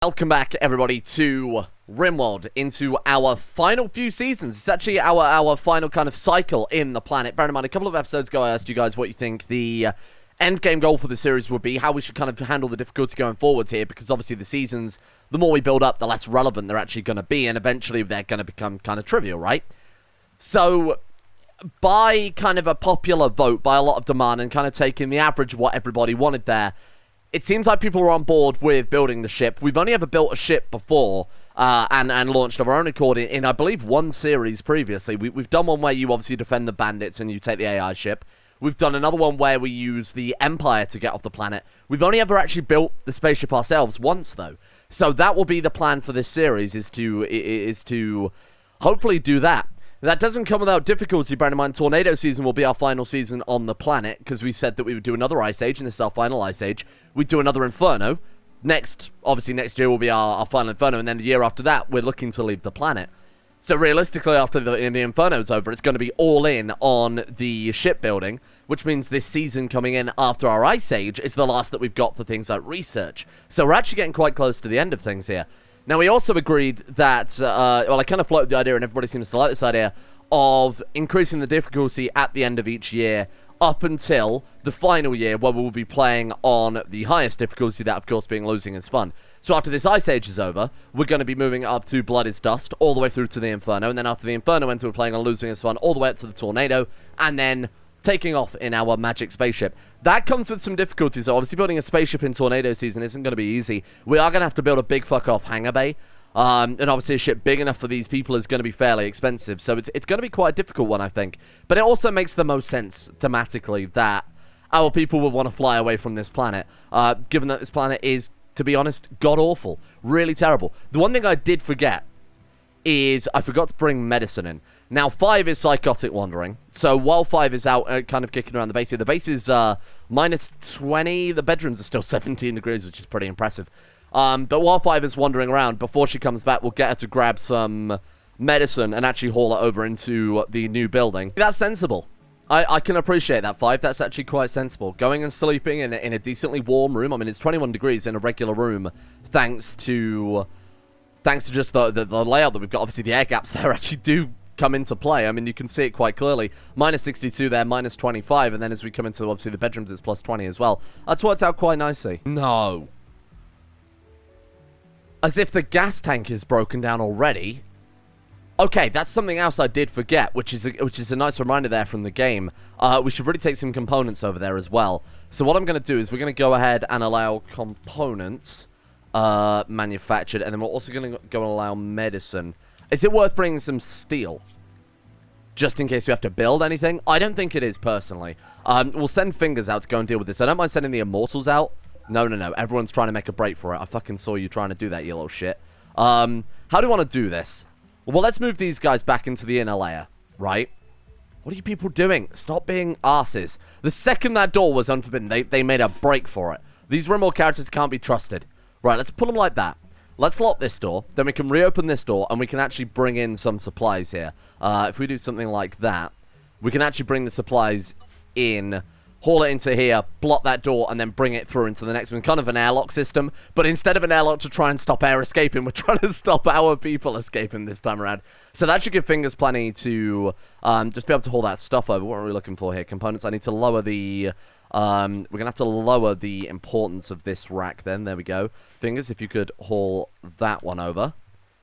Welcome back, everybody, to Rimworld, into our final few seasons. It's actually our final kind of cycle in the planet. Bear in mind, a couple of episodes ago, I asked you guys what you think the end game goal for the series would be, how we should kind of handle the difficulty going forwards here, because obviously the seasons, the more we build up, the less relevant they're actually going to be, and eventually they're going to become kind of trivial, right? So, by kind of a popular vote, by a lot of demand, and kind of taking the average of what everybody wanted there, it seems like people are on board with building the ship. We've only ever built a ship before and launched of our own accord in, I believe, one series previously. We've done one where you obviously defend the bandits and you take the AI ship. We've done another one where we use the Empire to get off the planet. We've only ever actually built the spaceship ourselves once, though. So that will be the plan for this series, is to hopefully do that. That doesn't come without difficulty. Bear in mind, Tornado season will be our final season on the planet, because we said that we would do another Ice Age, and this is our final Ice Age. We'd do another Inferno. Obviously next year will be our final Inferno, and then the year after that, we're looking to leave the planet. So realistically, after the Inferno's over, it's going to be all in on the shipbuilding, which means this season coming in after our Ice Age is the last that we've got for things like research. So we're actually getting quite close to the end of things here. Now, we also agreed that, well, I kind of floated the idea, and everybody seems to like this idea, of increasing the difficulty at the end of each year up until the final year, where we'll be playing on the highest difficulty, that, of course, being losing is fun. So after this Ice Age is over, we're going to be moving up to Blood is Dust, all the way through to the Inferno, and then after the Inferno ends, we're playing on losing is fun, all the way up to the Tornado, and then taking off in our magic spaceship. That comes with some difficulties. So obviously building a spaceship in Tornado season isn't going to be easy. We are going to have to build a big fuck-off hangar bay. And obviously a ship big enough for these people is going to be fairly expensive. So it's going to be quite a difficult one, I think. But it also makes the most sense thematically that our people will want to fly away from this planet. Given that this planet is, to be honest, god-awful. Really terrible. The one thing I did forget is I forgot to bring medicine in. Now, 5 is psychotic wandering. So while 5 is out kind of kicking around the base here, the base is minus 20. The bedrooms are still 17 degrees, which is pretty impressive. But while 5 is wandering around, before she comes back, we'll get her to grab some medicine and actually haul it over into the new building. That's sensible. I can appreciate that, 5. That's actually quite sensible. Going and sleeping in a decently warm room. I mean, it's 21 degrees in a regular room, thanks to just the layout that we've got. Obviously, the air gaps there actually do come into play. I mean, you can see it quite clearly. Minus 62 there, minus 25, and then as we come into, obviously, the bedrooms, it's plus 20 as well. That's worked out quite nicely. No. As if the gas tank is broken down already. Okay, that's something else I did forget, which is a nice reminder there from the game. We should really take some components over there as well. So what I'm going to do is we're going to go ahead and allow components manufactured, and then we're also going to go and allow medicine. Is it worth bringing some steel? Just in case we have to build anything? I don't think it is, personally. We'll send Fingers out to go and deal with this. I don't mind sending the Immortals out. No. Everyone's trying to make a break for it. I fucking saw you trying to do that, you little shit. How do you want to do this? Well, let's move these guys back into the inner layer, right? What are you people doing? Stop being arses. The second that door was unforbidden, they made a break for it. These Rimworld characters can't be trusted. Right, let's put them like that. Let's lock this door, then we can reopen this door, and we can actually bring in some supplies here. If we do something like that, we can actually bring the supplies in, haul it into here, block that door, and then bring it through into the next one. Kind of an airlock system, but instead of an airlock to try and stop air escaping, we're trying to stop our people escaping this time around. So that should give Fingers plenty to just be able to haul that stuff over. What are we looking for here? Components. I need to lower the... we're going to have to lower the importance of this rack then. There we go. Fingers, if you could haul that one over.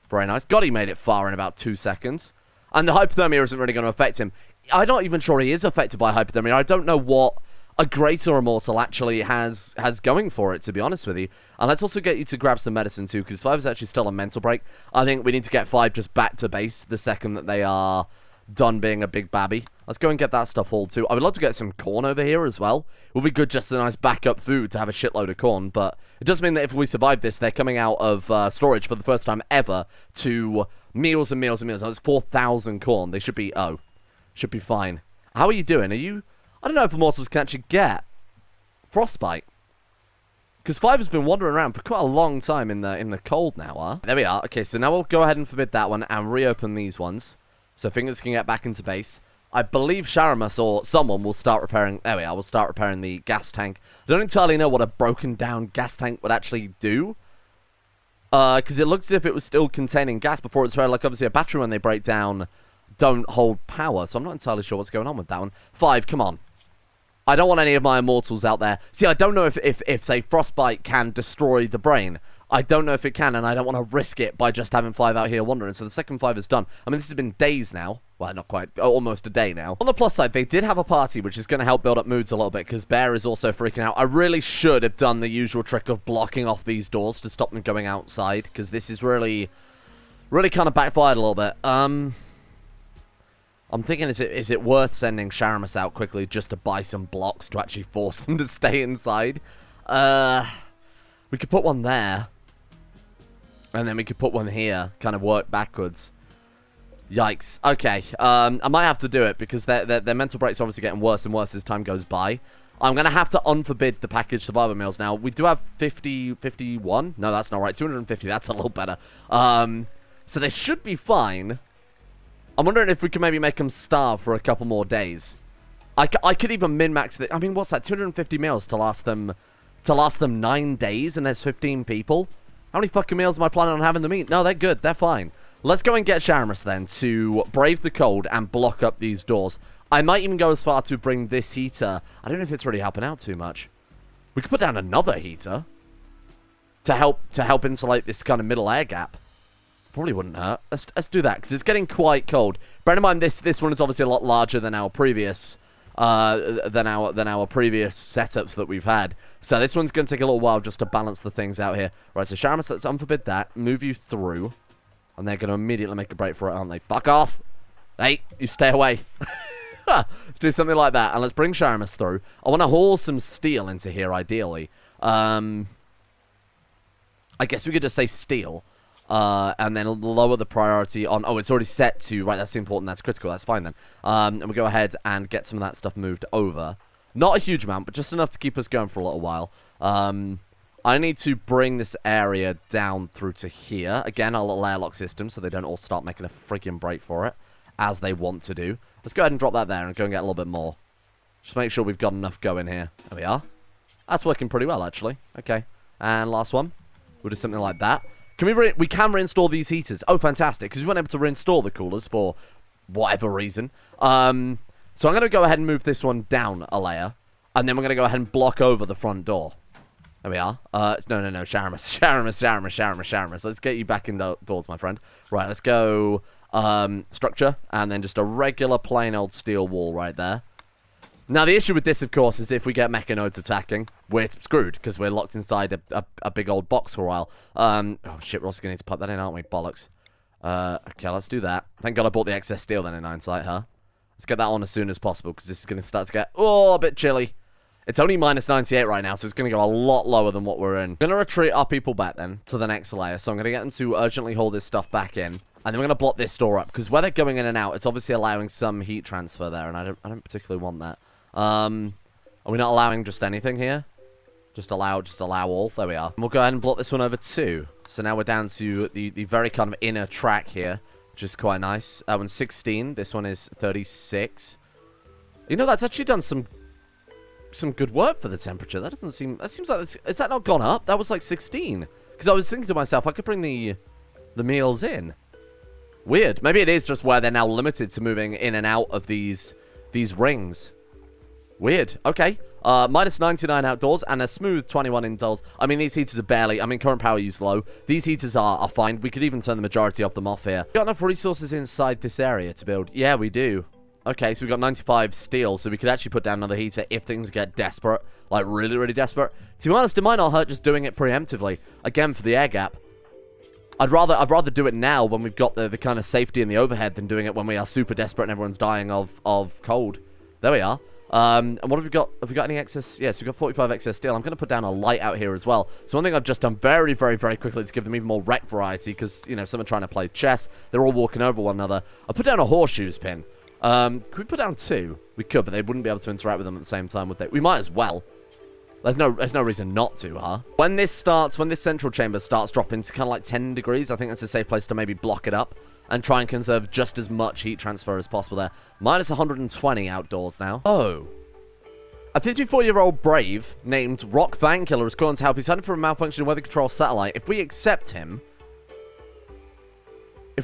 Very nice. God, he made it far in about 2 seconds. And the hypothermia isn't really going to affect him. I'm not even sure he is affected by hypothermia. I don't know what a greater immortal actually has going for it, to be honest with you. And let's also get you to grab some medicine too, because 5 is actually still on mental break. I think we need to get 5 just back to base the second that they are done being a big babby. Let's go and get that stuff hauled too. I would love to get some corn over here as well. It would be good, just a nice backup food to have a shitload of corn, but it does mean that if we survive this, they're coming out of storage for the first time ever to meals and meals and meals. That's 4,000 corn. They should be, should be fine. How are you doing? Are you... I don't know if Immortals can actually get frostbite. Because 5 has been wandering around for quite a long time in the cold now, huh? There we are. Okay, so now we'll go ahead and forbid that one and reopen these ones. So Fingers can get back into base. I believe Sharamus or someone will start repairing... There we are, we'll start repairing the gas tank. I don't entirely know what a broken down gas tank would actually do. Because it looks as if it was still containing gas before it's like, obviously, a battery when they break down don't hold power. So I'm not entirely sure what's going on with that one. 5, come on. I don't want any of my immortals out there. See, I don't know if say, Frostbite can destroy the brain. I don't know if it can, and I don't want to risk it by just having 5 out here wandering. So the second 5 is done. I mean, this has been days now. Well, not quite. Almost a day now. On the plus side, they did have a party, which is going to help build up moods a little bit, because Bear is also freaking out. I really should have done the usual trick of blocking off these doors to stop them going outside, because this is really kind of backfired a little bit. I'm thinking, is it worth sending Sharamus out quickly just to buy some blocks to actually force them to stay inside? We could put one there. And then we could put one here. Kind of work backwards. Yikes. Okay. I might have to do it because their mental breaks are obviously getting worse and worse as time goes by. I'm going to have to unforbid the packaged survivor meals now. We do have 51. No, that's not right. 250. That's a little better. So they should be fine. I'm wondering if we can maybe make them starve for a couple more days. I could even min-max it. I mean, what's that? 250 meals to last them 9 days, and there's 15 people. How many fucking meals am I planning on having them eat? No, they're good. They're fine. Let's go and get Sharamus then to brave the cold and block up these doors. I might even go as far to bring this heater. I don't know if it's really helping out too much. We could put down another heater to help insulate this kind of middle air gap. Probably wouldn't hurt. Let's do that, because it's getting quite cold. Bear in mind, this one is obviously a lot larger than our previous previous setups that we've had. So this one's going to take a little while just to balance the things out here. Right, so Sharamus, let's unforbid that. Move you through. And they're going to immediately make a break for it, aren't they? Fuck off! Hey, you stay away. Let's do something like that. And let's bring Sharamus through. I want to haul some steel into here, ideally. I guess we could just say steel. And then lower the priority on... Oh, it's already set to... Right, that's important. That's critical. That's fine then. And we'll go ahead and get some of that stuff moved over. Not a huge amount, but just enough to keep us going for a little while. I need to bring this area down through to here. Again, our little airlock system, so they don't all start making a freaking break for it, as they want to do. Let's go ahead and drop that there and go and get a little bit more. Just make sure we've got enough going here. There we are. That's working pretty well, actually. Okay. And last one. We'll do something like that. Can we can reinstall these heaters. Oh, fantastic. Because we weren't able to reinstall the coolers for whatever reason. So I'm going to go ahead and move this one down a layer. And then we're going to go ahead and block over the front door. There we are. No. Sharamus. Let's get you back indoors, my friend. Right, let's go structure. And then just a regular plain old steel wall right there. Now, the issue with this, of course, is if we get mechanoids attacking, we're screwed, because we're locked inside a big old box for a while. Oh, shit, we're also going to need to put that in, aren't we? Bollocks. Okay, let's do that. Thank God I bought the excess steel then in hindsight, huh? Let's get that on as soon as possible, because this is going to start to get, a bit chilly. It's only minus 98 right now, so it's going to go a lot lower than what we're in. I'm going to retreat our people back, then, to the next layer. So I'm going to get them to urgently hold this stuff back in. And then we're going to block this door up, because where they're going in and out, it's obviously allowing some heat transfer there, and I don't particularly want that. Are we not allowing just anything here? Just allow all. There we are. And we'll go ahead and block this one over too. So now we're down to the very kind of inner track here, which is quite nice. That one's 16. This one is 36. You know, that's actually done some good work for the temperature. That doesn't seem... That seems like... Is that not gone up? That was like 16. Because I was thinking to myself, I could bring the meals in. Weird. Maybe it is just where they're now limited to moving in and out of these rings. Weird. Okay. Minus 99 outdoors and a smooth 21 indoors. I mean, these heaters are barely... I mean, current power use low. These heaters are fine. We could even turn the majority of them off here. Got enough resources inside this area to build? Yeah, we do. Okay, so we've got 95 steel, so we could actually put down another heater if things get desperate. Like, really, really desperate. To be honest, it might not hurt just doing it preemptively. Again, for the air gap. I'd rather do it now when we've got the kind of safety and the overhead than doing it when we are super desperate and everyone's dying of cold. There we are. And what have we got? Have we got any excess? Yes, we've got 45 excess steel. I'm going to put down a light out here as well. So one thing I've just done very, very, very quickly to give them even more wreck variety, because, you know, some are trying to play chess. They're all walking over one another. I put down a horseshoes pin. Could we put down 2? We could, but they wouldn't be able to interact with them at the same time, would they? We might as well. There's no reason not to, huh? When this central chamber starts dropping to kind of like 10 degrees, I think that's a safe place to maybe block it up and try and conserve just as much heat transfer as possible there. Minus 120 outdoors now. Oh. A 54-year-old brave named Rock Van Killer is calling to help. He's hunting for a malfunctioning weather control satellite. If we accept him,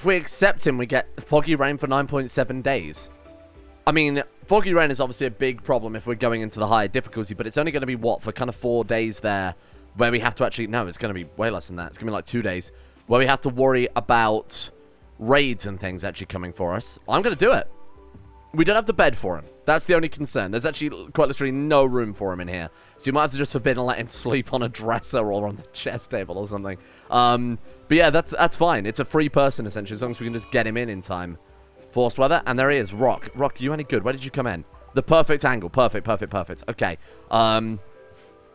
we get foggy rain for 9.7 days. I mean, foggy rain is obviously a big problem if we're going into the higher difficulty, but it's only going to be, what, for kind of 4 days there, where we have to actually... No, it's going to be way less than that. It's going to be like 2 days, where we have to worry about raids and things actually coming for us. I'm going to do it. We don't have the bed for him. That's the only concern. There's actually quite literally no room for him in here. So you might have to just forbid and let him sleep on a dresser or on the chess table or something. But yeah, that's fine. It's a free person, essentially, as long as we can just get him in time. Forced weather, and there he is. Rock, you any good? Where did you come in? The perfect angle. Perfect. Okay. The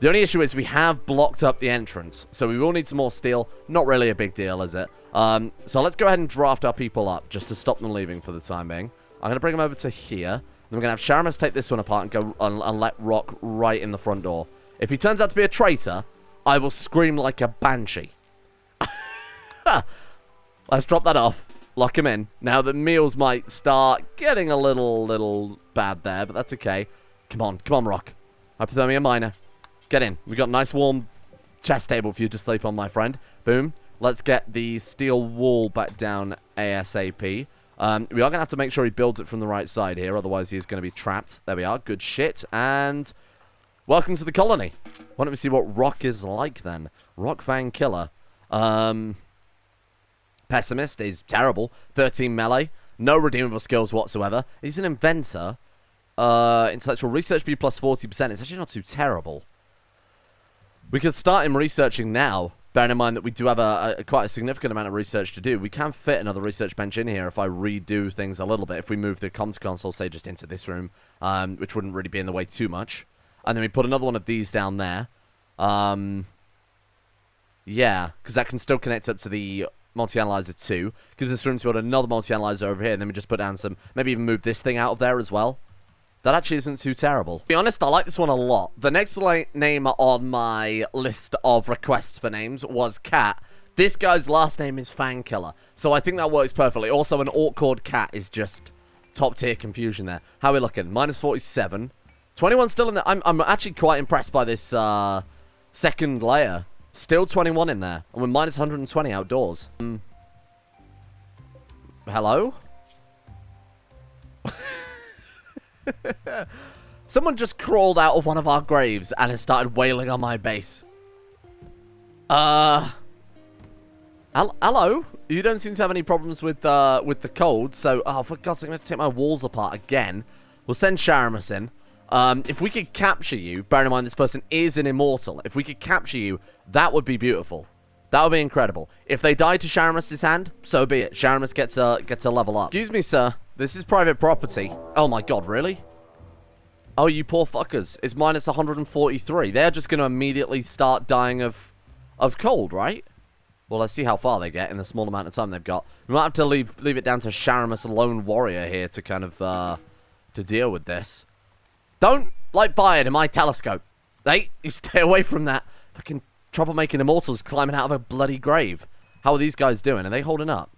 only issue is we have blocked up the entrance, so we will need some more steel. Not really a big deal, is it? So let's go ahead and draft our people up, just to stop them leaving for the time being. I'm going to bring them over to here. Then we're going to have Sharamus take this one apart and go and let Rock right in the front door. If he turns out to be a traitor, I will scream like a banshee. Let's drop that off. Lock him in. Now the meals might start getting a little bad there, but that's okay. Come on, Rock. Hypothermia minor. Get in. We got a nice warm chest table for you to sleep on, my friend. Boom. Let's get the steel wall back down ASAP. We are going to have to make sure he builds it from the right side here, otherwise he is going to be trapped. There we are. Good shit. And welcome to the colony. Why don't we see what Rock is like then? Rock Van Killer. Pessimist is terrible. 13 melee. No redeemable skills whatsoever. He's an inventor. Intellectual research B plus 40%. It's actually not too terrible. We could start him researching now. Bearing in mind that we do have quite a significant amount of research to do. We can fit another research bench in here if I redo things a little bit. If we move the comms console, say, just into this room, which wouldn't really be in the way too much. And then we put another one of these down there. Yeah, because that can still connect up to the multi-analyzer too. Gives us room to build another multi-analyzer over here. And then we just put down some, maybe even move this thing out of there as well. That actually isn't too terrible. To be honest, I like this one a lot. The next name on my list of requests for names was Cat. This guy's last name is Fankiller, so I think that works perfectly. Also, an Orc-Cord Cat is just top-tier confusion there. How are we looking? Minus 47. 21 still in there. I'm actually quite impressed by this second layer. Still 21 in there, and we're minus 120 outdoors. Hello? Someone just crawled out of one of our graves and has started wailing on my base. Hello? You don't seem to have any problems with the cold, so... Oh, for God's sake, I'm going to take my walls apart again. We'll send Sharamus in. If we could capture you, bearing in mind this person is an immortal, if we could capture you, that would be beautiful. That would be incredible. If they die to Sharamus' hand, so be it. Sharamus gets a level up. Excuse me, sir. This is private property. Oh my God, really? Oh, you poor fuckers. It's minus 143. They're just going to immediately start dying of cold, right? Well, let's see how far they get in the small amount of time they've got. We might have to leave it down to Sharamus, a lone warrior here, to kind of, to deal with this. Don't light fire to my telescope. Hey, you stay away from that. Fucking troublemaking immortals climbing out of a bloody grave. How are these guys doing? Are they holding up?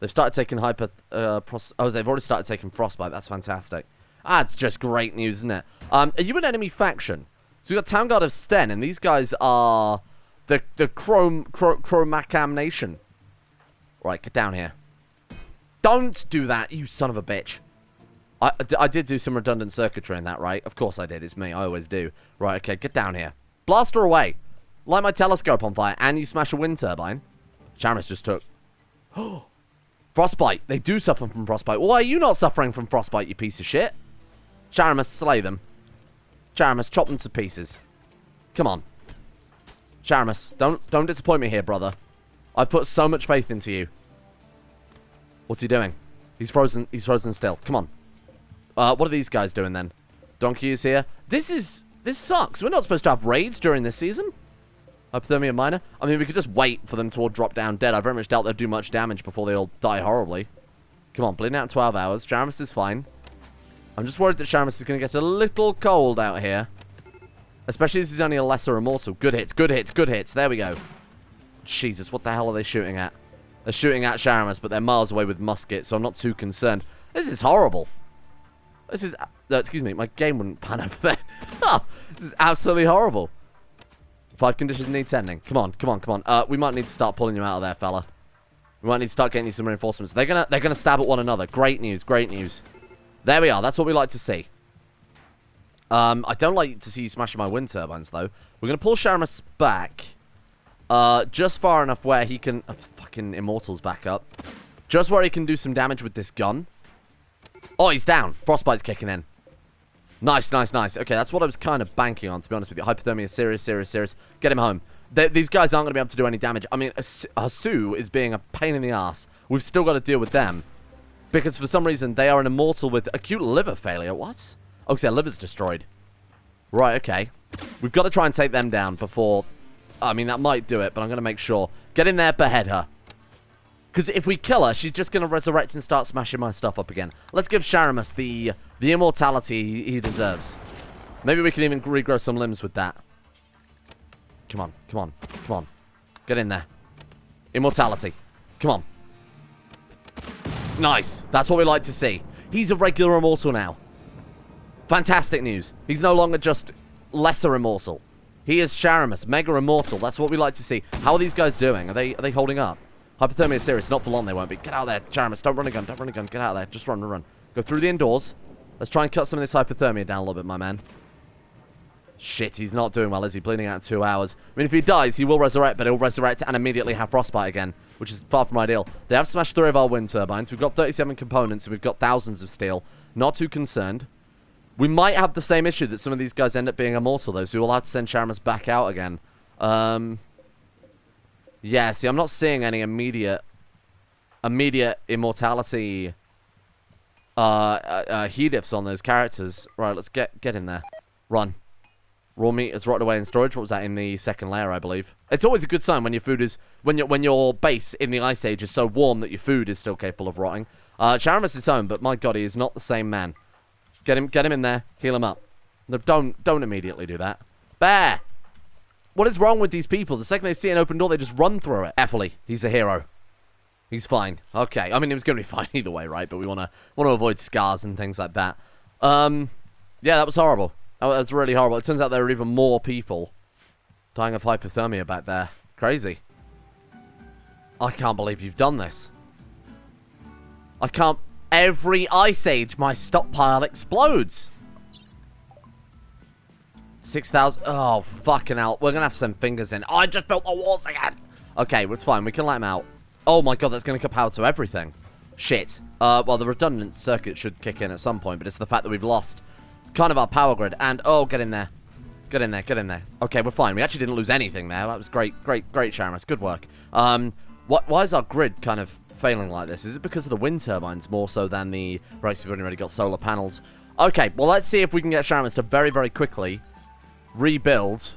They've started taking they've already started taking frostbite. That's fantastic. Ah, it's just great news, isn't it? Are you an enemy faction? So we've got Town Guard of Sten, and these guys are the Chromacam Nation. Right, get down here. Don't do that, you son of a bitch. I did do some redundant circuitry in that, right? Of course I did. It's me. I always do. Right, okay, get down here. Blast her away. Light my telescope on fire, and you smash a wind turbine. Sharamus just took... Frostbite. They do suffer from frostbite. Why are you not suffering from frostbite, you piece of shit? Sharamus, slay them. Sharamus, chop them to pieces. Come on. Sharamus, don't disappoint me here, brother. I've put so much faith into you. What's he doing? He's frozen still. Come on. What are these guys doing then? Donkey is here. This sucks. We're not supposed to have raids during this season. Hypothermia minor. I mean, we could just wait for them to all drop down dead. I very much doubt they'll do much damage before they all die horribly. Come on, bleeding out in 12 hours. Sharamus is fine. I'm just worried that Sharamus is going to get a little cold out here. Especially as he's only a lesser immortal. Good hits, good hits, good hits. There we go. Jesus, what the hell are they shooting at? They're shooting at Sharamus, but they're miles away with muskets, so I'm not too concerned. This is horrible. This is... excuse me, my game wouldn't pan over there. This is absolutely horrible. 5 conditions need tending. Come on, come on, come on. We might need to start pulling you out of there, fella. We might need to start getting you some reinforcements. They're gonna stab at one another. Great news, great news. There we are. That's what we like to see. I don't like to see you smashing my wind turbines, though. We're gonna pull Sharamus back. Just far enough where he can... fucking Immortals back up. Just where he can do some damage with this gun. Oh, he's down. Frostbite's kicking in. Nice, nice, nice. Okay, that's what I was kind of banking on, to be honest with you. Hypothermia, serious, serious, serious. Get him home. These guys aren't going to be able to do any damage. I mean, Hasu is being a pain in the ass. We've still got to deal with them. Because for some reason, they are an immortal with acute liver failure. What? Oh, their liver's destroyed. Right, okay. We've got to try and take them down before... I mean, that might do it, but I'm going to make sure. Get in there, behead her. Because if we kill her, she's just going to resurrect and start smashing my stuff up again. Let's give Sharamus the immortality he deserves. Maybe we can even regrow some limbs with that. Come on, come on, come on. Get in there. Immortality. Come on. Nice. That's what we like to see. He's a regular immortal now. Fantastic news. He's no longer just lesser immortal. He is Sharamus, mega immortal. That's what we like to see. How are these guys doing? Are they holding up? Hypothermia is serious. Not for long, they won't be. Get out of there, Sharamus. Don't run a gun. Don't run a gun. Get out of there. Just run, run, run. Go through the indoors. Let's try and cut some of this hypothermia down a little bit, my man. Shit, he's not doing well, is he? Bleeding out in 2 hours. I mean, if he dies, he will resurrect, but he'll resurrect and immediately have frostbite again, which is far from ideal. They have smashed 3 of our wind turbines. We've got 37 components, and we've got thousands of steel. Not too concerned. We might have the same issue that some of these guys end up being immortal, though, so we'll have to send Sharamus back out again. Yeah, see, I'm not seeing any immediate immortality heat ifs on those characters. Right, let's get in there. Run. Raw meat is rotted away in storage. What was that? In the second layer, I believe. It's always a good sign when your food is... When your base in the Ice Age is so warm that your food is still capable of rotting. Sharamus is home, but my god, he is not the same man. Get him in there. Heal him up. No, don't immediately do that. Bear! What is wrong with these people? The second they see an open door, they just run through it. Carefully. He's a hero. He's fine. Okay. I mean, it was going to be fine either way, right? But we want to avoid scars and things like that. Yeah, that was horrible. That was really horrible. It turns out there are even more people dying of hypothermia back there. Crazy. I can't believe you've done this. I can't... Every Ice Age, my stockpile explodes. 6,000... Oh, fucking hell. We're going to have to send fingers in. Oh, I just built the walls again. Okay, it's fine. We can let him out. Oh, my God, that's going to cut power to everything. Shit. Well, the redundant circuit should kick in at some point, but it's the fact that we've lost kind of our power grid. And, oh, get in there. Get in there, get in there. Okay, we're fine. We actually didn't lose anything there. That was great, great, great, Sharamus. Good work. Why is our grid kind of failing like this? Is it because of the wind turbines more so than the... Right, so we've already got solar panels. Okay, well, let's see if we can get Sharamus to very, very quickly rebuild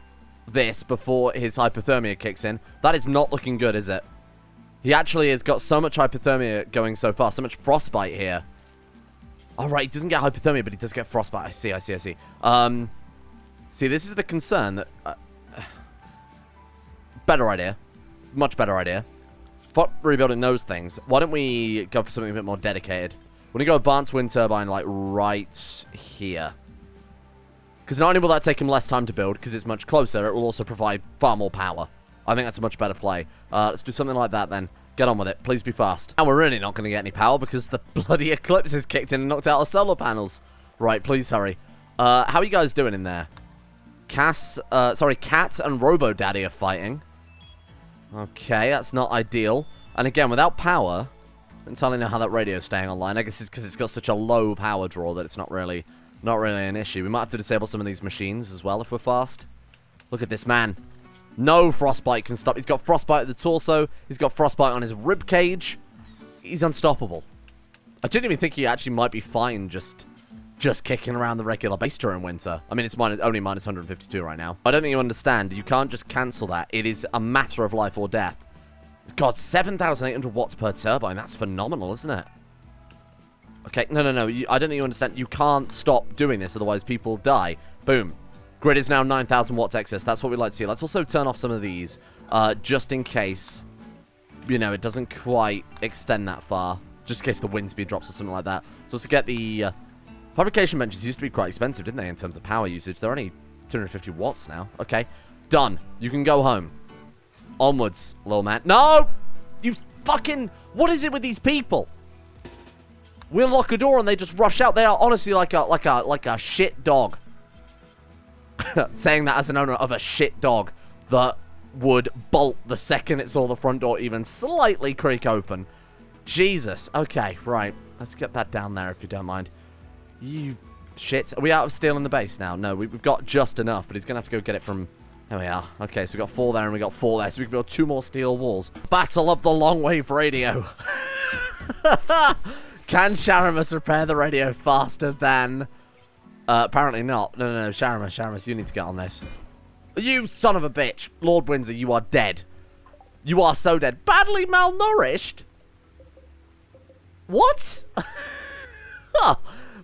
this before his hypothermia kicks in. That is not looking good, is it? He actually has got so much hypothermia going so far, so much frostbite here. Alright, he doesn't get hypothermia, but he does get frostbite. I see. See, this is the concern that... better idea. Much better idea. For rebuilding those things, why don't we go for something a bit more dedicated? We're going to go advanced wind turbine, like, right here. Because not only will that take him less time to build, because it's much closer, it will also provide far more power. I think that's a much better play. Let's do something like that, then. Get on with it. Please be fast. And we're really not going to get any power, because the bloody eclipse has kicked in and knocked out our solar panels. Right, please hurry. How are you guys doing in there? Cat and Robo Daddy are fighting. Okay, that's not ideal. And again, without power, I don't entirely know how that radio's staying online. I guess it's because it's got such a low power draw that it's not really an issue. We might have to disable some of these machines as well if we're fast. Look at this man. No frostbite can stop. He's got frostbite at the torso. He's got frostbite on his rib cage. He's unstoppable. I didn't even think he actually might be fine just kicking around the regular base during winter. I mean, it's only minus 152 right now. I don't think you understand. You can't just cancel that. It is a matter of life or death. God, 7,800 watts per turbine. That's phenomenal, isn't it? Okay, no. I don't think you understand. You can't stop doing this, otherwise people die. Boom. Grid is now 9,000 watts excess. That's what we like to see. Let's also turn off some of these, just in case, you know, it doesn't quite extend that far. Just in case the wind speed drops or something like that. So let's get the Fabrication benches used to be quite expensive, didn't they, in terms of power usage? They're only 250 watts now. Okay. Done. You can go home. Onwards, little man. No! You fucking... What is it with these people? We unlock a door and they just rush out. They are honestly like a shit dog. Saying that as an owner of a shit dog that would bolt the second it saw the front door even slightly creak open. Jesus. Okay, right. Let's get that down there if you don't mind. You shit. Are we out of steel in the base now? No, we've got just enough, but he's going to have to go get it from... There we are. Okay, so we got 4 there and we got 4 there, so we can build 2 more steel walls. Battle of the long wave radio. Can Sharamus repair the radio faster than... apparently not. No, Sharamus, you need to get on this. You son of a bitch. Lord Windsor, you are dead. You are so dead. Badly malnourished? What?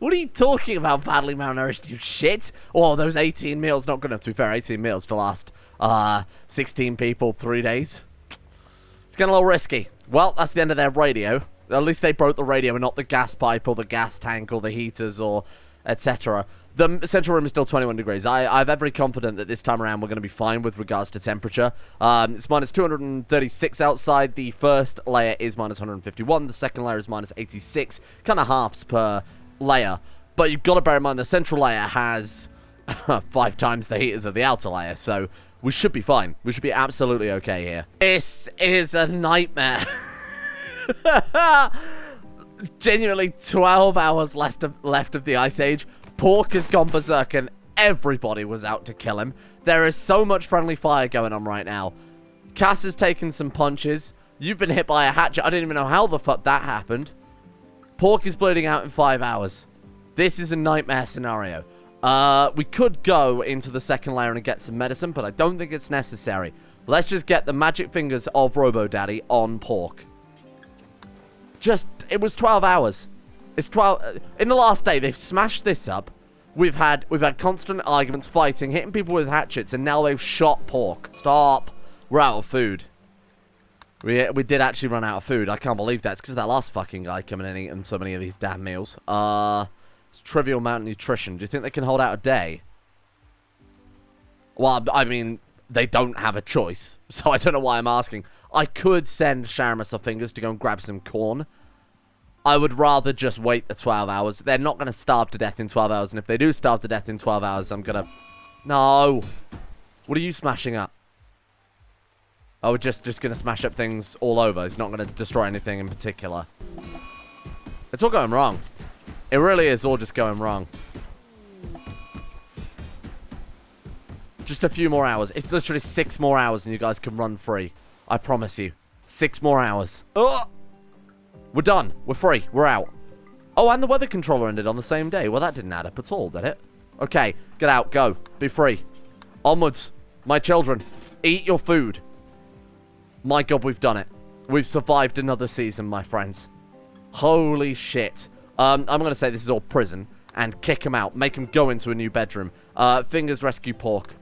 What are you talking about, badly malnourished, you shit? Oh, those 18 meals, not good enough, to be fair. 18 meals to last 16 people 3 days. It's getting a little risky. Well, that's the end of their radio. At least they broke the radio and not the gas pipe or the gas tank or the heaters or etc. The central room is still 21 degrees. I'm every confident that this time around we're going to be fine with regards to temperature. It's minus 236 outside. The first layer is minus 151. The second layer is minus 86. Kind of halves per layer. But you've got to bear in mind the central layer has 5 times the heaters of the outer layer. So we should be fine. We should be absolutely okay here. This is a nightmare. Genuinely 12 hours left of the Ice Age. Pork has gone berserk and everybody was out to kill him. There is so much friendly fire going on right now. Cass has taken some punches. You've been hit by a hatchet. I didn't even know how the fuck that happened. Pork is bleeding out in 5 hours. This is a nightmare scenario. We could go into the second layer and get some medicine, but I don't think it's necessary. Let's just get the magic fingers of Robo Daddy on Pork. It was 12 hours. It's 12... in the last day, they've smashed this up. We've had constant arguments, fighting, hitting people with hatchets, and now they've shot Pork. Stop. We're out of food. We did actually run out of food. I can't believe that. It's because of that last fucking guy coming in and eating so many of these damn meals. It's trivial malnutrition. Do you think they can hold out a day? Well, I mean, they don't have a choice, so I don't know why I'm asking. I could send Sharamus our fingers to go and grab some corn. I would rather just wait the 12 hours. They're not going to starve to death in 12 hours, and if they do starve to death in 12 hours, I'm going to... No! What are you smashing up? Oh, we're just going to smash up things all over. It's not going to destroy anything in particular. It's all going wrong. It really is all just going wrong. Just a few more hours. It's literally 6 more hours and you guys can run free. I promise you. 6 more hours. Oh! We're done. We're free. We're out. Oh, and the weather controller ended on the same day. Well, that didn't add up at all, did it? Okay. Get out. Go. Be free. Onwards. My children. Eat your food. My God, we've done it. We've survived another season, my friends. Holy shit. I'm going to say this is all prison. And kick them out. Make them go into a new bedroom. Fingers rescue Pork.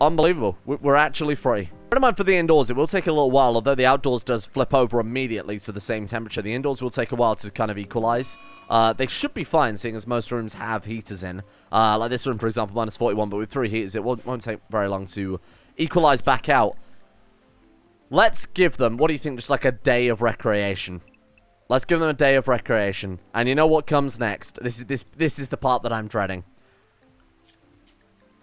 Unbelievable. We're actually free. Bear in mind for the indoors, it will take a little while. Although the outdoors does flip over immediately to the same temperature. The indoors will take a while to kind of equalize. They should be fine, seeing as most rooms have heaters in. Like this room, for example, minus 41. But with 3 heaters, it won't take very long to equalize back out. Let's give them, what do you think, just like a day of recreation. Let's give them a day of recreation. And you know what comes next? This is the part that I'm dreading.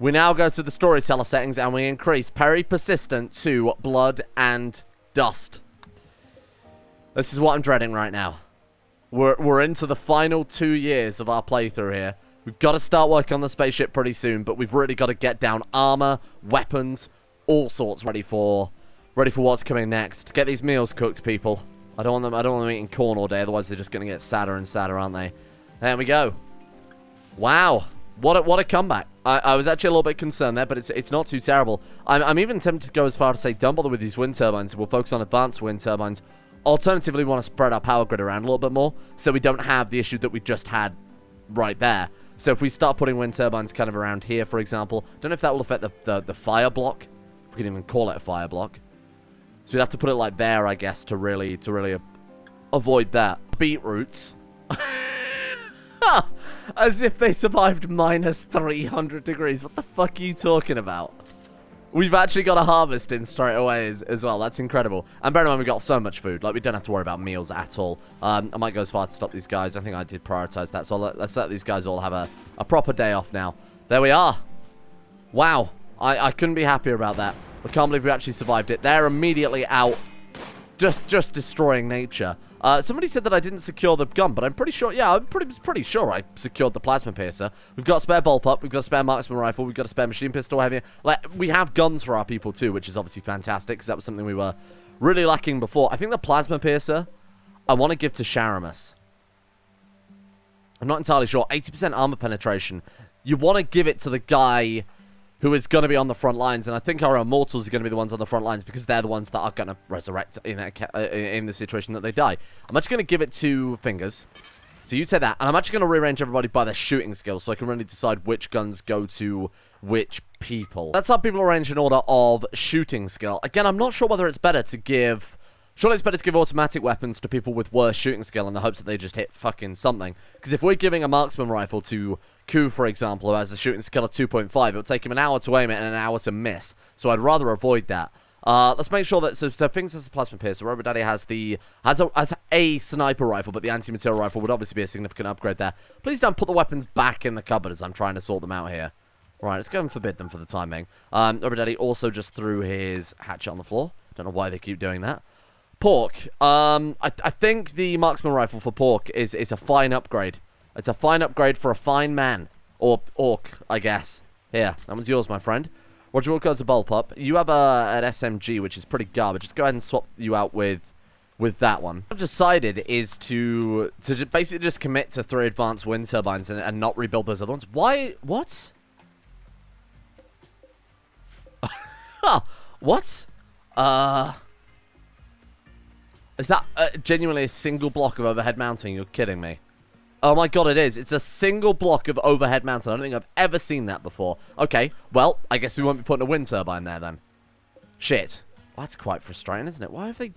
We now go to the storyteller settings and we increase Peri Persistent to Blood and Dust. This is what I'm dreading right now. We're into the final 2 years of our playthrough here. We've got to start working on the spaceship pretty soon, but we've really got to get down armor, weapons, all sorts ready for what's coming next. Get these meals cooked, people. I don't want them eating corn all day, otherwise they're just going to get sadder and sadder, aren't they? There we go. Wow. What a comeback. I was actually a little bit concerned there, but it's not too terrible. I'm even tempted to go as far as to say, don't bother with these wind turbines. We'll focus on advanced wind turbines. Alternatively, we want to spread our power grid around a little bit more, so we don't have the issue that we just had right there. So if we start putting wind turbines kind of around here, for example, don't know if that will affect the fire block. If we can even call it a fire block. So we'd have to put it like there, I guess, to really avoid that. Beetroots. As if they survived minus 300 degrees. What the fuck are you talking about? We've actually got a harvest in straight away as well. That's incredible. And bear in mind, we've got so much food. Like, we don't have to worry about meals at all. I might go as far to stop these guys. I think I did prioritize that. So let's let these guys all have a proper day off now. There we are. Wow. I couldn't be happier about that. I can't believe we actually survived it. They're immediately out. Just destroying nature. Somebody said that I didn't secure the gun, but I'm pretty sure, yeah, I'm pretty sure I secured the plasma piercer. We've got a spare bullpup, we've got a spare marksman rifle, we've got a spare machine pistol heavy. Like, we have guns for our people too, which is obviously fantastic, because that was something we were really lacking before. I think the plasma piercer, I want to give to Sharamus. I'm not entirely sure. 80% armor penetration. You want to give it to the guy who is going to be on the front lines, and I think our immortals are going to be the ones on the front lines because they're the ones that are going to resurrect in the situation that they die. I'm actually going to give it to Fingers. So you take that, and I'm actually going to rearrange everybody by their shooting skills so I can really decide which guns go to which people. That's how people arrange in order of shooting skill. Again, I'm not sure whether it's better to give... Surely it's better to give automatic weapons to people with worse shooting skill in the hopes that they just hit fucking something. Because if we're giving a marksman rifle to Q, for example, who has a shooting skill of 2.5, it'll take him an hour to aim it and an hour to miss. So I'd rather avoid that. Let's make sure that... So Fingers has the plasma piercer. Robot Daddy has a sniper rifle, but the anti-material rifle would obviously be a significant upgrade there. Please don't put the weapons back in the cupboard as I'm trying to sort them out here. Right, let's go and forbid them for the time being. Robot Daddy also just threw his hatchet on the floor. Don't know why they keep doing that. Pork. I think the marksman rifle for Pork is a fine upgrade. It's a fine upgrade for a fine man. Or orc, I guess. Here, that one's yours, my friend. Roger, we'll go to bullpup. You have an SMG, which is pretty garbage. Just go ahead and swap you out with that one. What I've decided is to basically just commit to 3 advanced wind turbines and not rebuild those other ones. Why? What? What? Is that genuinely a single block of overhead mounting? You're kidding me. Oh my god, it is. It's a single block of overhead mounting. I don't think I've ever seen that before. Okay, well, I guess we won't be putting a wind turbine there then. Shit. Well, that's quite frustrating, isn't it? Why have they...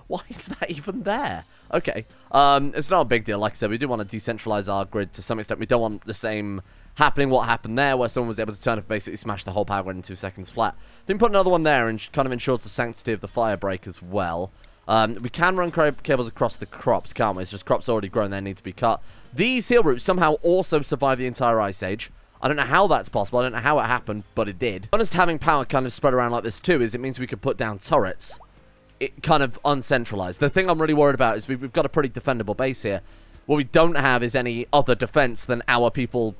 Why is that even there? Okay. It's not a big deal. Like I said, we do want to decentralize our grid to some extent. We don't want the same happening what happened there, where someone was able to turn and basically smash the whole power grid in 2 seconds flat. Then put another one there and kind of ensures the sanctity of the fire break as well. We can run cables across the crops, can't we? It's just crops already grown, they need to be cut. These heel roots somehow also survive the entire Ice Age. I don't know how that's possible. I don't know how it happened, but it did. Honest, having power kind of spread around like this too is it means we could put down turrets. It kind of uncentralized. The thing I'm really worried about is we've got a pretty defendable base here. What we don't have is any other defense than our people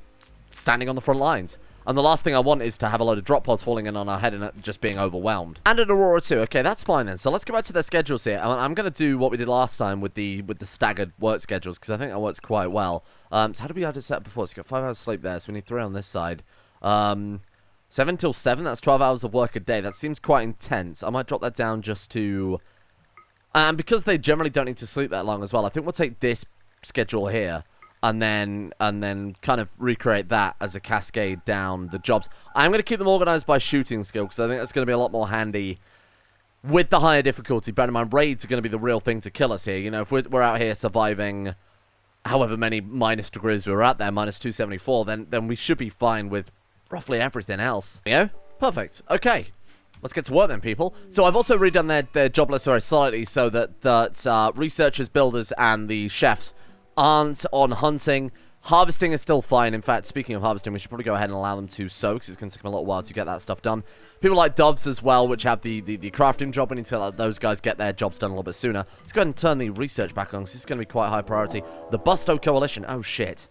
standing on the front lines. And the last thing I want is to have a load of drop pods falling in on our head and just being overwhelmed. And an Aurora too. Okay, that's fine then. So let's go back to their schedules here. I'm going to do what we did last time with the staggered work schedules, because I think that works quite well. So how did we have it set before? So we've got 5 hours sleep there, so we need 3 on this side. 7 till 7, that's 12 hours of work a day. That seems quite intense. I might drop that down just to... And because they generally don't need to sleep that long as well, I think we'll take this schedule here. And then kind of recreate that as a cascade down the jobs. I'm going to keep them organized by shooting skill, because I think that's going to be a lot more handy with the higher difficulty. Bear in mind, raids are going to be the real thing to kill us here. You know, if we're out here surviving however many minus degrees we were at there, minus 274, then we should be fine with roughly everything else. You know? Perfect. Okay. Let's get to work then, people. So I've also redone their job list very slightly so that researchers, builders, and the chefs aren't on hunting. Harvesting is still fine. In fact, speaking of harvesting, we should probably go ahead and allow them to sow, because it's going to take them a little while to get that stuff done. People like Doves as well, which have the crafting job. We need to let those guys get their jobs done a little bit sooner. Let's go ahead and turn the research back on, because this is going to be quite high priority. The Bustoc Coalition. Oh, shit.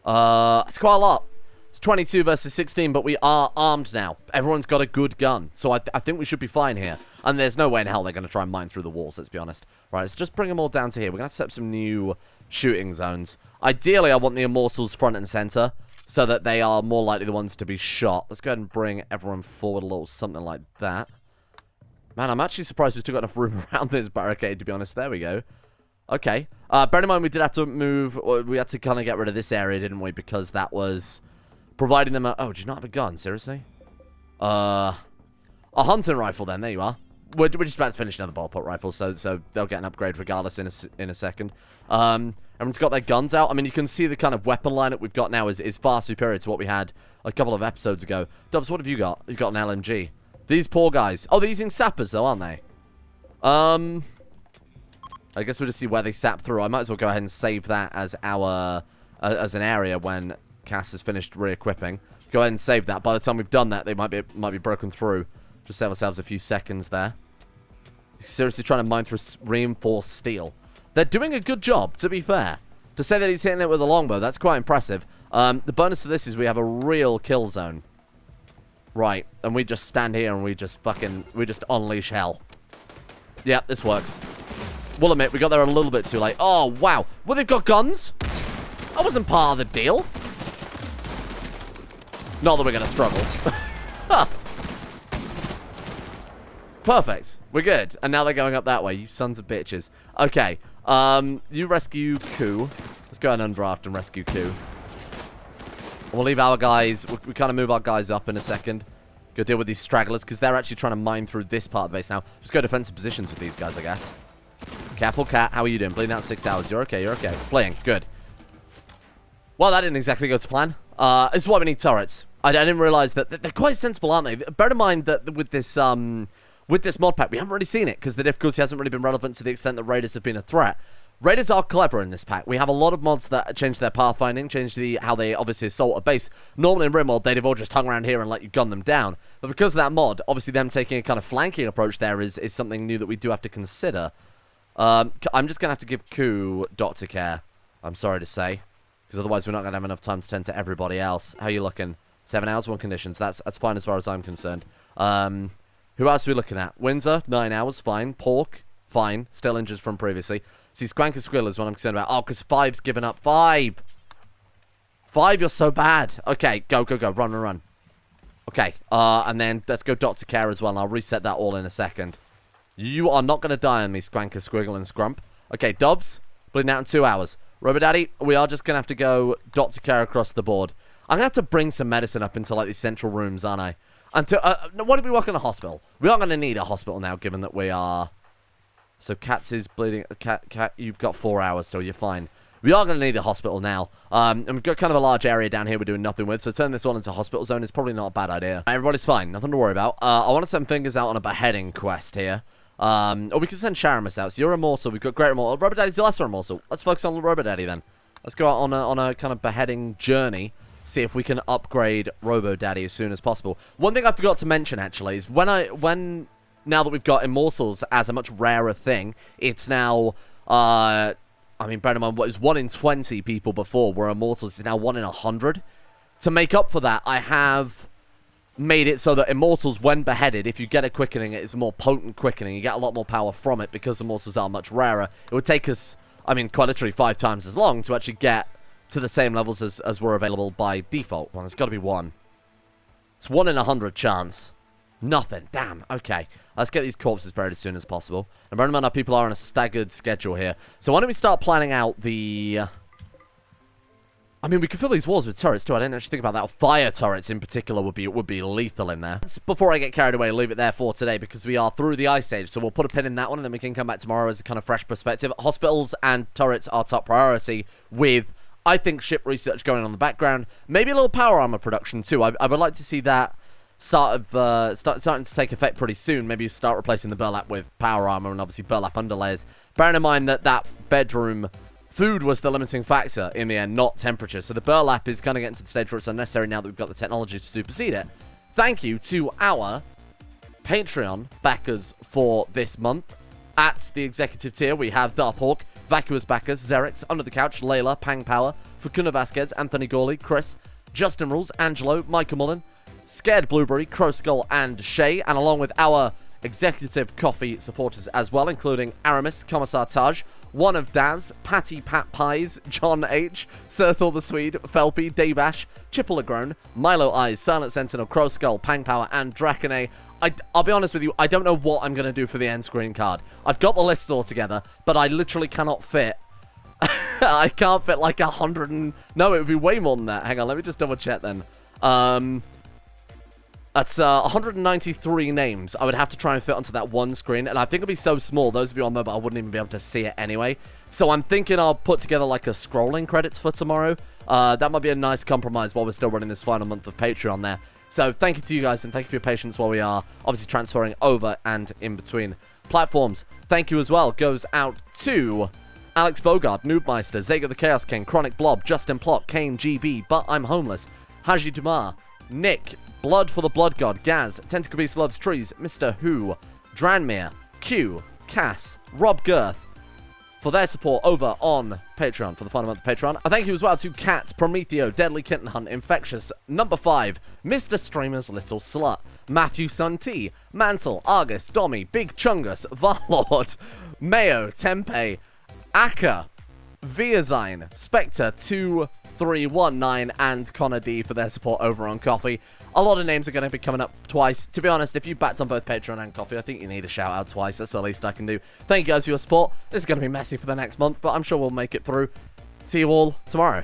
It's quite a lot. It's 22 versus 16, but we are armed now. Everyone's got a good gun. So I think we should be fine here. And there's no way in hell they're going to try and mine through the walls, let's be honest. Right, let's just bring them all down to here. We're going to have to set up some new shooting zones. Ideally, I want the Immortals front and center, so that they are more likely the ones to be shot. Let's go ahead and bring everyone forward a little, something like that. Man, I'm actually surprised we've still got enough room around this barricade, to be honest. There we go. Okay. Bear in mind, we did have to move... We had to kind of get rid of this area, didn't we? Because that was providing them a... Oh, do you not have a gun? Seriously? A hunting rifle, then. There you are. we're just about to finish another ballpot rifle, so they'll get an upgrade regardless in a second. Everyone's got their guns out. I mean, you can see the kind of weapon lineup we've got now is far superior to what we had a couple of episodes ago. Dubs, what have you got? You've got an LMG. These poor guys. Oh, they're using sappers, though, aren't they? I guess we'll just see where they sap through. I might as well go ahead and save that as our as an area when Cass has finished re-equipping. Go ahead and save that. By the time we've done that, they might be broken through. Just save ourselves a few seconds there. Seriously trying to mine through reinforced steel. They're doing a good job, to be fair. To say that he's hitting it with a longbow, that's quite impressive. The bonus to this is we have a real kill zone. Right, and we just stand here and we just unleash hell. Yeah, this works. We'll admit, we got there a little bit too late. Oh, wow. Well, they've got guns? That wasn't part of the deal. Not that we're going to struggle. Huh. Perfect. We're good. And now they're going up that way, you sons of bitches. Okay. You rescue Ku. Let's go ahead and undraft and rescue Ku. We'll leave our guys. We kind of move our guys up in a second. Go deal with these stragglers, because they're actually trying to mine through this part of the base now. Just go defensive positions with these guys, I guess. Careful, Cat. How are you doing? Bleeding out 6 hours. You're okay. You're okay. Fleeing. Good. Well, that didn't exactly go to plan. This is why we need turrets. I didn't realize that they're quite sensible, aren't they? Bear in mind that with this mod pack, we haven't really seen it, because the difficulty hasn't really been relevant to the extent that raiders have been a threat. Raiders are clever in this pack. We have a lot of mods that change their pathfinding, change how they obviously assault a base. Normally in Rimworld, they'd have all just hung around here and let you gun them down. But because of that mod, obviously them taking a kind of flanking approach there is something new that we do have to consider. I'm just going to have to give Ku doctor care, I'm sorry to say. Because otherwise we're not going to have enough time to tend to everybody else. How are you looking? 7 hours, 1 conditions. That's fine as far as I'm concerned. Who else are we looking at? Windsor, 9 hours, fine. Pork, fine. Still injured from previously. See, Squank and Squill is what I'm concerned about. Oh, because 5's given up. 5! 5, you're so bad. Okay, go. Run. Okay, and then let's go Doctor Care as well, and I'll reset that all in a second. You are not going to die on me, Squanker, Squiggle, and Scrump. Okay, Dobbs, bleeding out in 2 hours. Robodaddy, we are just going to have to go Doctor Care across the board. I'm going to have to bring some medicine up into, like, these central rooms, aren't I? Until, what if we work in a hospital? We aren't going to need a hospital now, given that we are... So, Cats is bleeding... Cat, you've got 4 hours, so you're fine. We are going to need a hospital now. And we've got kind of a large area down here we're doing nothing with, so turn this all into a hospital zone is probably not a bad idea. Everybody's fine, nothing to worry about. I want to send Fingers out on a beheading quest here. Or we can send Sharamus out. So you're immortal, we've got Great Immortal. Robodaddy's the lesser immortal. Let's focus on Robodaddy then. Let's go out on a kind of beheading journey. See if we can upgrade Robodaddy as soon as possible. One thing I forgot to mention, actually, is now that we've got Immortals as a much rarer thing, it's now, I mean, bear in mind, what was 1 in 20 people before were Immortals, it's now 1 in 100. To make up for that, I have made it so that Immortals, when beheaded, if you get a quickening, it's a more potent quickening. You get a lot more power from it because Immortals are much rarer. It would take us, I mean, quite literally 5 times as long to actually get to the same levels as were available by default. Well, there's got to be 1. It's 1 in 100 chance. Nothing. Damn. Okay. Let's get these corpses buried as soon as possible. And bear in mind, our people are on a staggered schedule here. So why don't we start planning out the... I mean, we could fill these walls with turrets too. I didn't actually think about that. Fire turrets in particular would be lethal in there. Before I get carried away, leave it there for today because we are through the Ice Age. So we'll put a pin in that one and then we can come back tomorrow as a kind of fresh perspective. Hospitals and turrets are top priority with, I think, ship research going on in the background. Maybe a little power armor production too. I would like to see that starting to take effect pretty soon. Maybe start replacing the burlap with power armor and obviously burlap underlayers. Bearing in mind that bedroom food was the limiting factor in the end, not temperature. So the burlap is kind of getting to the stage where it's unnecessary now that we've got the technology to supersede it. Thank you to our Patreon backers for this month. At the executive tier, we have Darth Hawk, Vacuous backers, Xerix, Under the Couch, Layla, Pang Power, Fakuna Vasquez, Anthony Gawley, Chris, Justin Rules, Angelo, Micah Mullen, Scared Blueberry, Crow Skull, and Shay, and along with our executive coffee supporters as well, including Aramis, Commissar Taj, One of Daz, Patty Pat Pies, John H, Sirthor the Swede, Felpy, Dabash, Chippleagrone, Milo Eyes, Silent Sentinel, Crow Skull, Pang Power, and Drakene. I'll be honest with you, I don't know what I'm going to do for the end screen card. I've got the list all together, but I literally cannot fit. I can't fit like 100 and... No, it would be way more than that. Hang on, let me just double check then. That's 193 names I would have to try and fit onto that one screen, and I think it'll be so small, those of you on mobile, I wouldn't even be able to see it anyway. So I'm thinking I'll put together like a scrolling credits for tomorrow. That might be a nice compromise while we're still running this final month of Patreon there. So thank you to you guys, and thank you for your patience while we are obviously transferring over and in between platforms. Thank you as well goes out to Alex Bogard, Noobmeister, Zager the Chaos King, Chronic Blob, Justin Plot, Kane GB, But I'm Homeless, Haji Dumar, Nick, Blood for the Blood God, Gaz, Tentacle Beast Loves Trees, Mr. Who, Dranmere, Q, Cass, Rob Girth, for their support over on Patreon, for the final month of Patreon. I thank you as well to Cat, Prometheo, Deadly Kitten Hunt, Infectious, Number 5, Mr. Streamer's Little Slut, Matthew Sun T, Mansell, Argus, Dommy, Big Chungus, Varlord, Mayo, Tempe, Aka, Viazine, Spectre 2319, and Connor D for their support over on Coffee. A lot of names are going to be coming up twice. To be honest, if you backed on both Patreon and Coffee, I think you need a shout out twice. That's the least I can do. Thank you guys for your support. This is going to be messy for the next month, but I'm sure we'll make it through. See you all tomorrow.